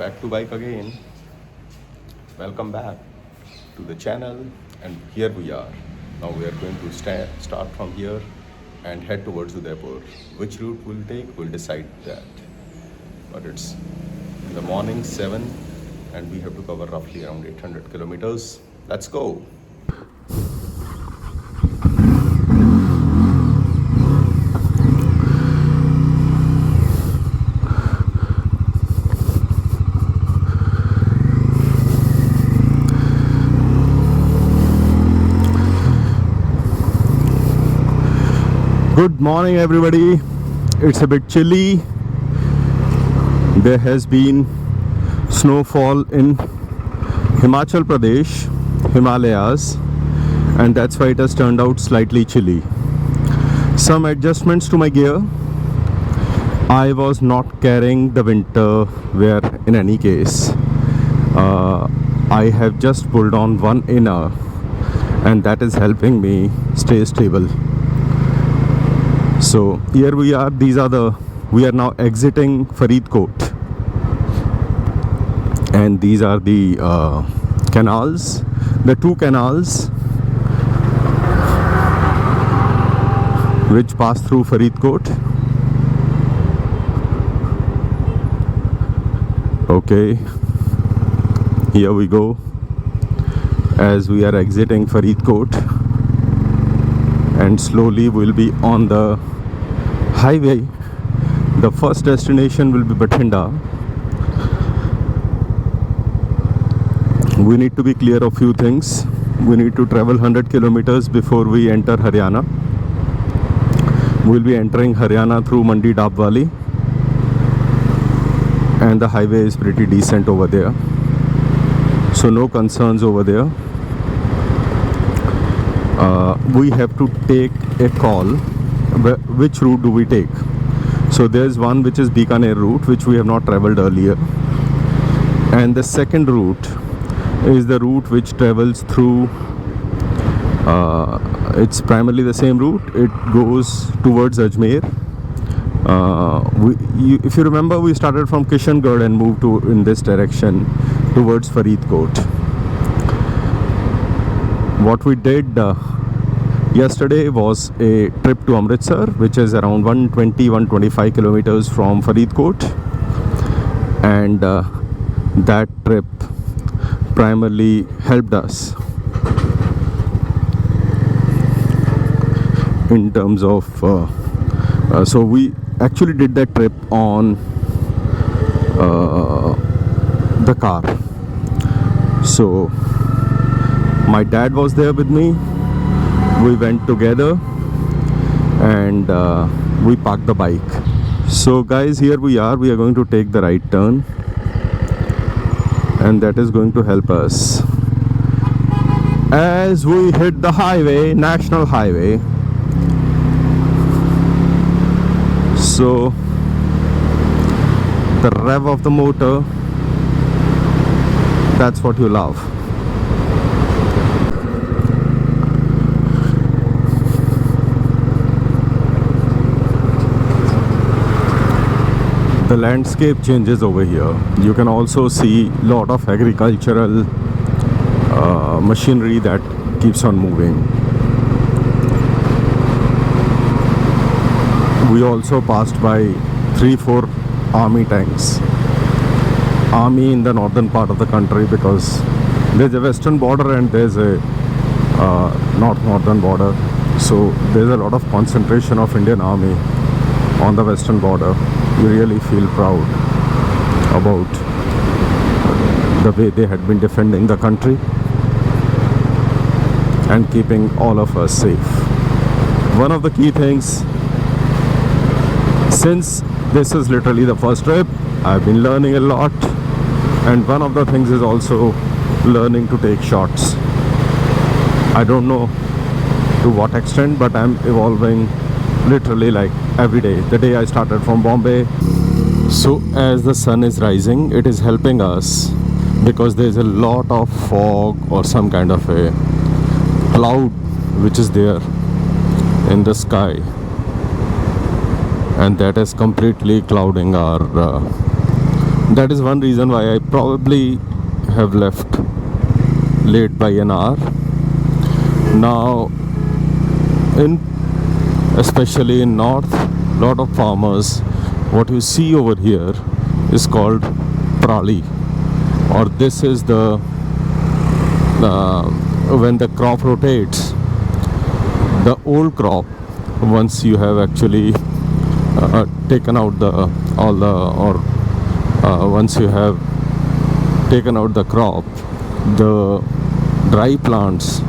back to bike again. Welcome back to the channel, and here we are. Now we are going to start from here and head towards Udaipur. Which route we'll take, we'll decide that. But it's in the morning 7 and we have to cover roughly around 800 kilometers. Let's go. Good morning everybody. It's a bit chilly. There has been snowfall in Himachal Pradesh, Himalayas, and that's why it has turned out slightly chilly. Some adjustments to my gear. I was not carrying the winter wear in any case. I have just pulled on one inner, and that is helping me stay stable. So here we are. We are now exiting Faridkot, and these are the canals, the two canals which pass through Faridkot. Okay, here we go as we are exiting Faridkot, and slowly we'll be on the highway. The first destination will be Bathinda. We need to be clear of few things. We need to travel 100 kilometers before we enter Haryana. We'll be entering Haryana through Mandi Dabwali, and the highway is pretty decent over there, so no concerns over there. We have to take a call. Which route do we take? So there's one which is Bikaner route, which we have not traveled earlier, and the second route is the route which travels through it's primarily the same route. It goes towards Ajmer. If you remember, we started from Kishangarh and moved in this direction towards Faridkot. What we did yesterday was a trip to Amritsar, which is around 120-125 kilometers from Faridkot, and that trip primarily helped us in terms of so we actually did that trip on the car. So my dad was there with me. We went together and we parked the bike. So guys, here we are going to take the right turn, and that is going to help us as we hit the highway, national highway. So the rev of the motor, that's what you love. The landscape changes over here. You can also see a lot of agricultural machinery that keeps on moving. We also passed by 3-4 army tanks. Army in the northern part of the country, because there's a western border and there's a northern border. So there's a lot of concentration of Indian Army on the western border. You really feel proud about the way they had been defending the country and keeping all of us safe. One of the key things, since this is literally the first trip, I've been learning a lot, and one of the things is also learning to take shots. I don't know to what extent, but I'm evolving literally like every day. The day I started from Bombay. So as the sun is rising, it is helping us because there's a lot of fog or some kind of a cloud which is there in the sky, and that is completely clouding our That is one reason why I probably have left late by an hour. Now, in especially in north, lot of farmers, what you see over here is called prali, or this is the when the crop rotates, the old crop, once you have actually taken out the all the or once you have taken out the crop, the dry plants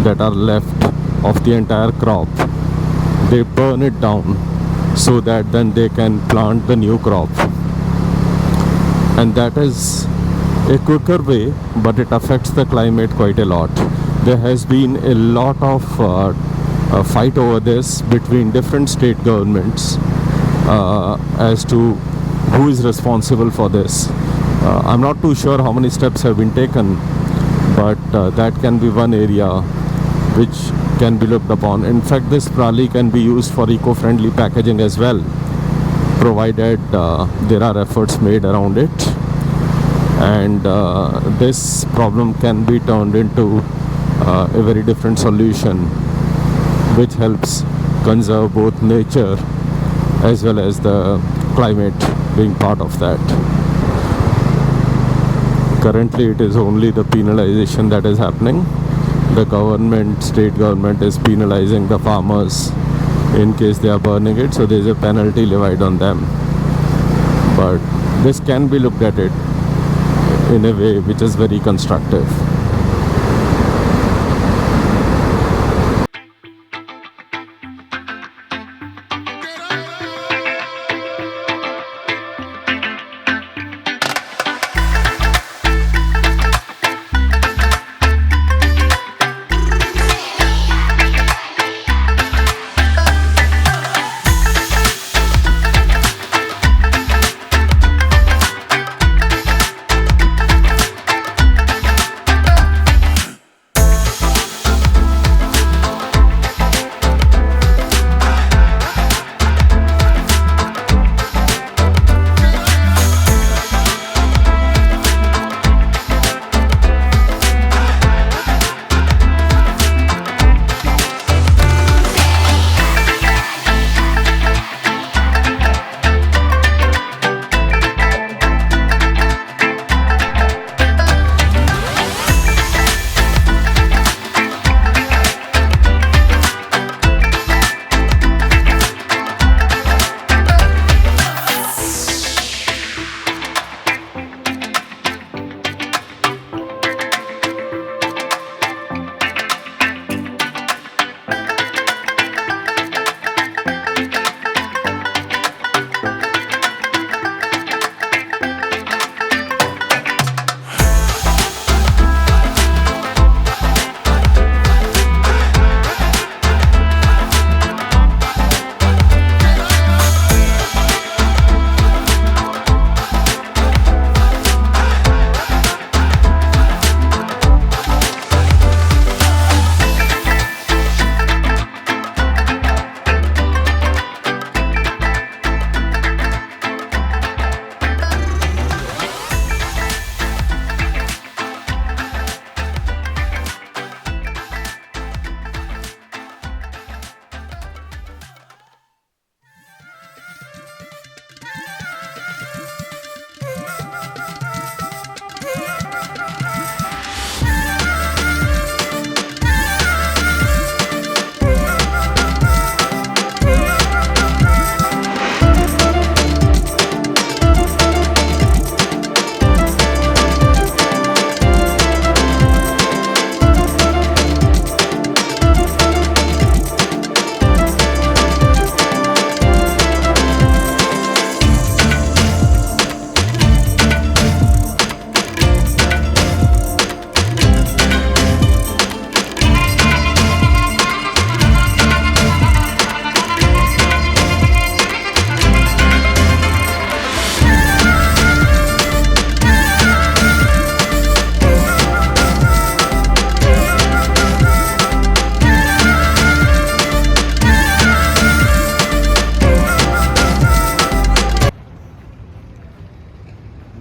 that are left of the entire crop, they burn it down so that then they can plant the new crop. And that is a quicker way, but it affects the climate quite a lot. There has been a lot of fight over this between different state governments as to who is responsible for this. I'm not too sure how many steps have been taken, but that can be one area which can be looked upon. In fact, this prali can be used for eco-friendly packaging as well, provided there are efforts made around it. And this problem can be turned into a very different solution, which helps conserve both nature as well as the climate being part of that. Currently it is only the penalization that is happening. The government, state government, is penalizing the farmers in case they are burning it, so there is a penalty levied on them. But this can be looked at it in a way which is very constructive.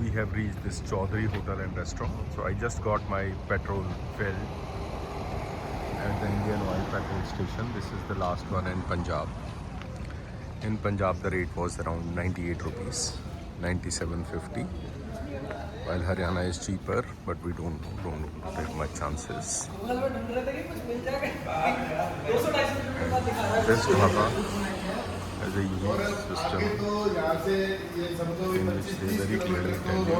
we have reached this Chaudhary Hotel and Restaurant. So I just got my petrol filled at the Indian Oil petrol station. This is the last one in Punjab. In Punjab the rate was around 98 rupees, 97.50. While Haryana is cheaper, but we don't take much chances. And this dhaba has a unique system in which they very clearly tell you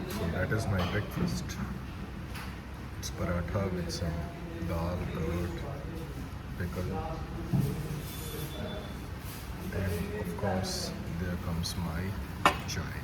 so that is my breakfast. It's paratha with some dal, curd, pickle, and of course there comes my chai.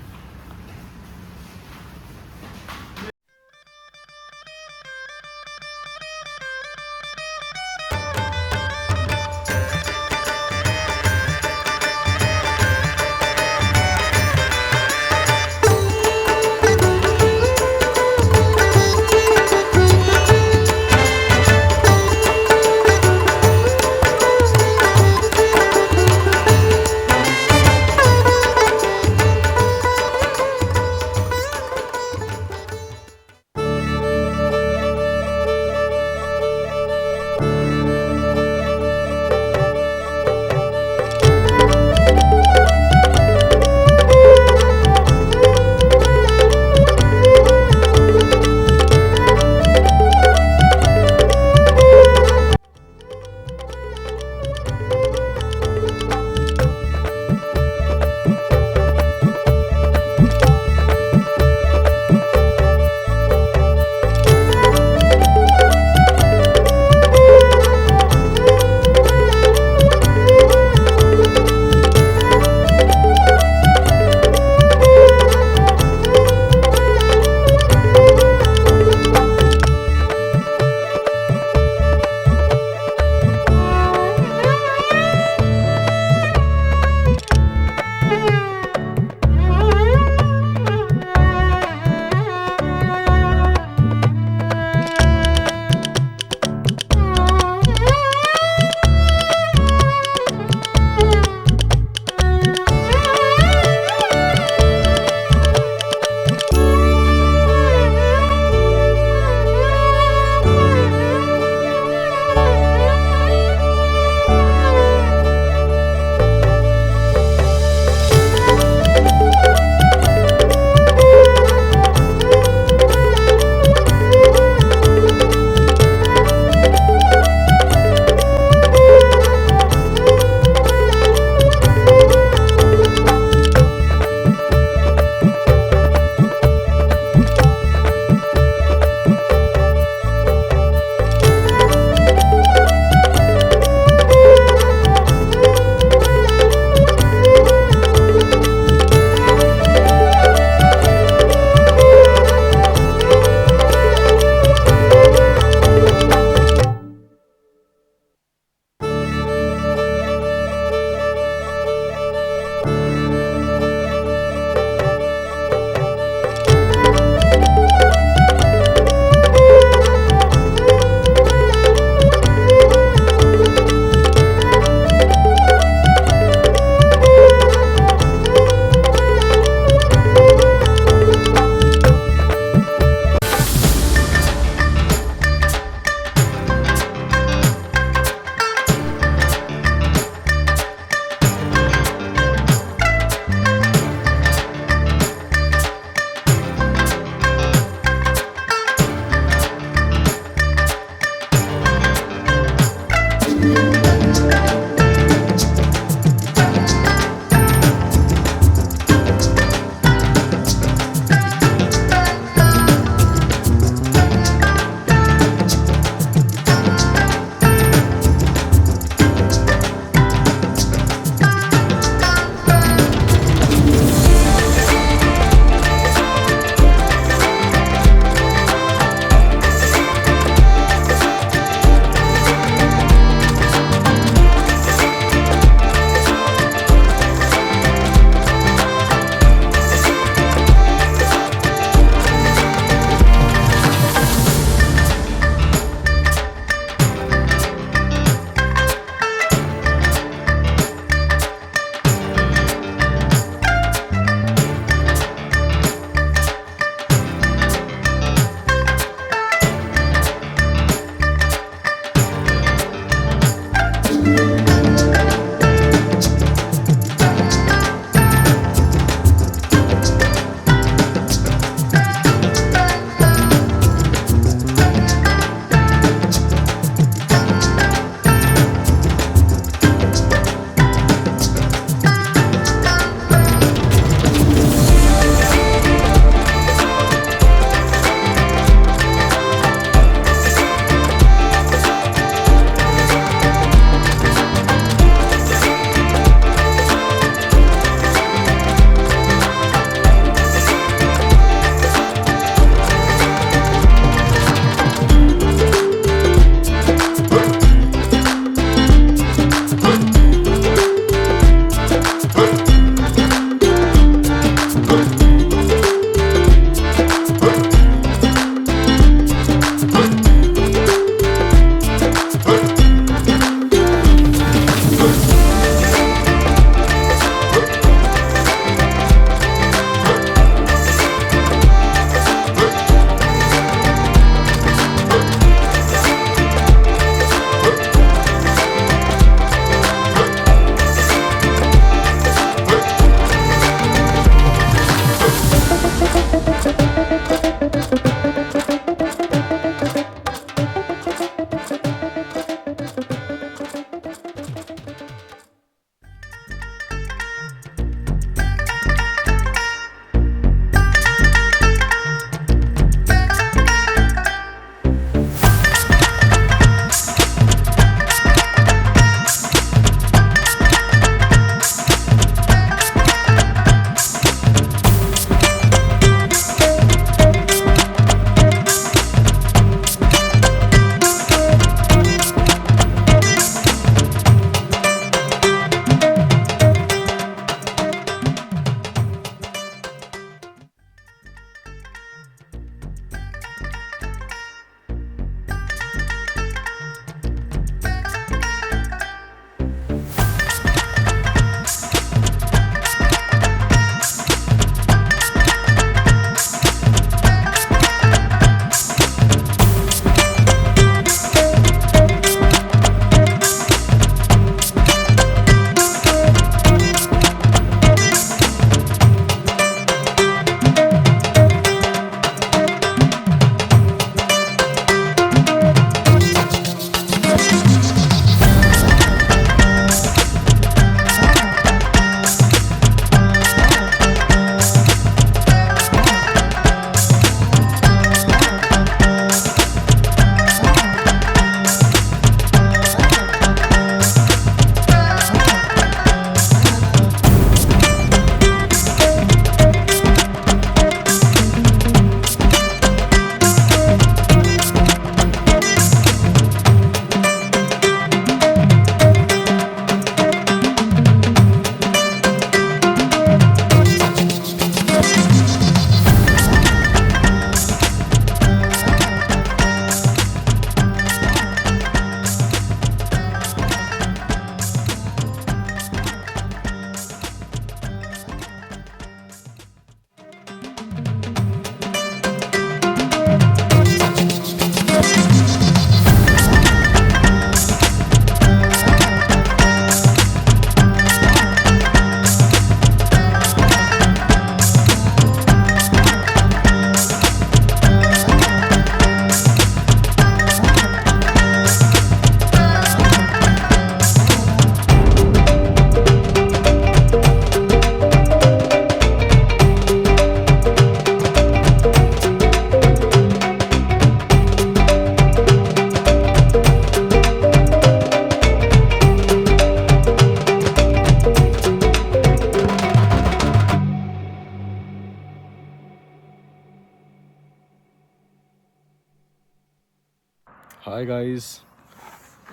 Hi guys,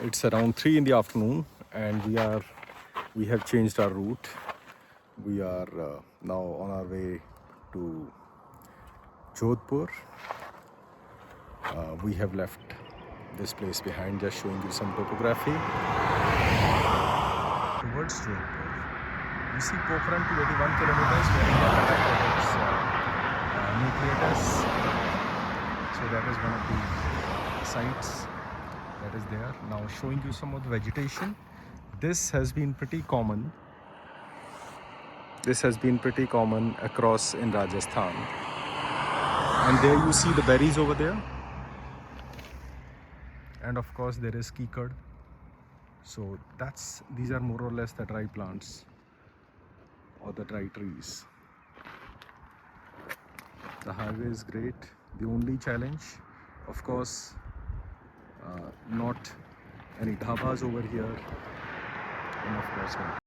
it's around 3 in the afternoon and we have changed our route. We are now on our way to Jodhpur. We have left this place behind, just showing you some topography. Towards Jodhpur. You see Pokhran to 81 kilometers where India conducted its nuclear tests. So that is one of the sites that is there. Now showing you some of the vegetation. This has been pretty common. This has been pretty common across in Rajasthan. And there you see the berries over there. And of course there is kikad. So these are more or less the dry plants or the dry trees. The highway is great. The only challenge, of course, not any dhabas over here, and of course not.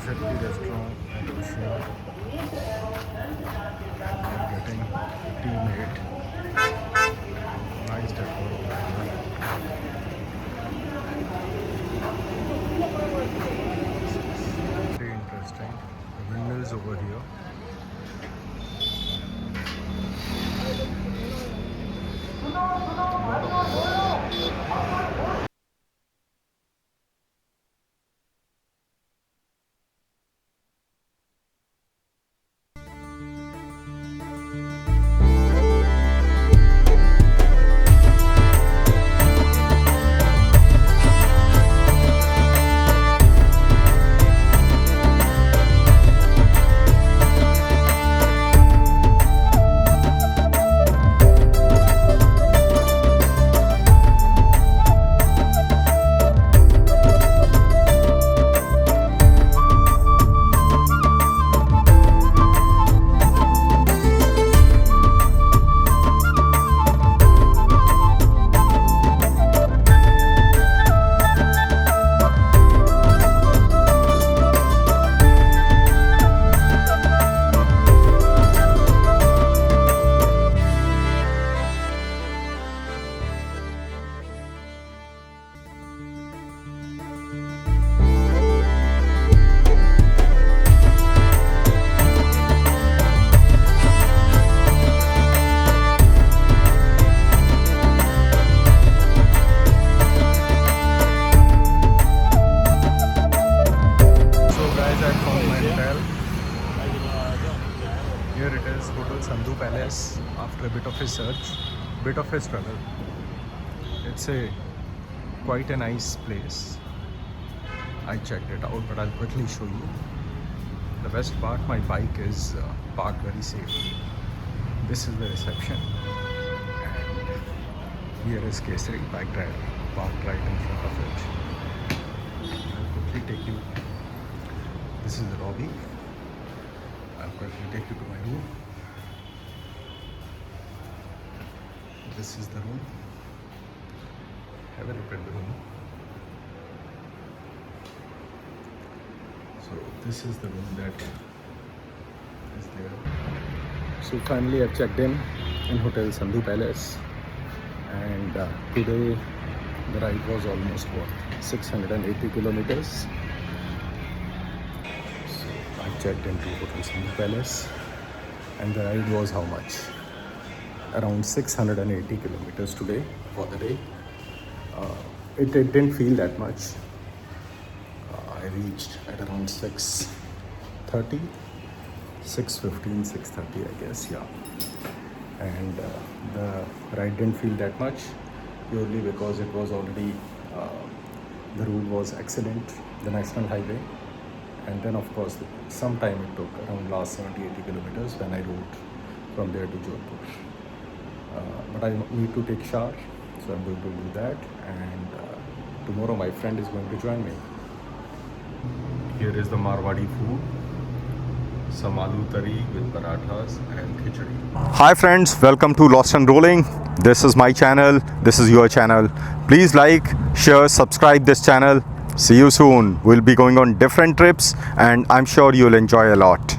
Shakti restaurant at Ocean. Getting tea made. Nice decor. Very interesting. The windmills over here. bit of a struggle. It's quite a nice place. I checked it out, but I'll quickly show you. The best part, my bike is parked very safe. This is the reception, and here is Kesari bike driver parked right in front of it. I'll quickly take you. This is the lobby. I'll quickly take you to my room. This is the room. Have a look at the room. So this is the room that is there. So finally I checked in Hotel Sandhu Palace, and today the ride was almost 680 kilometers. So I checked into Hotel Sandhu Palace, and the ride was how much? Around 680 kilometers today for the day. It didn't feel that much. I reached at around 6:30, 6:15, 6:30, I guess, yeah. And the ride didn't feel that much, purely because it was already, the route was excellent, the national highway. And then of course, some time it took, around last 70-80 kilometers when I rode from there to Jodhpur. But I need to take shower, so I'm going to do that. And tomorrow my friend is going to join me. Here is the Marwadi food. Some aloo tari with parathas and khichdi. Hi friends, welcome to Lost and Rolling. This is my channel. This is your channel. Please like, share, subscribe this channel. See you soon. We'll be going on different trips, and I'm sure you'll enjoy a lot.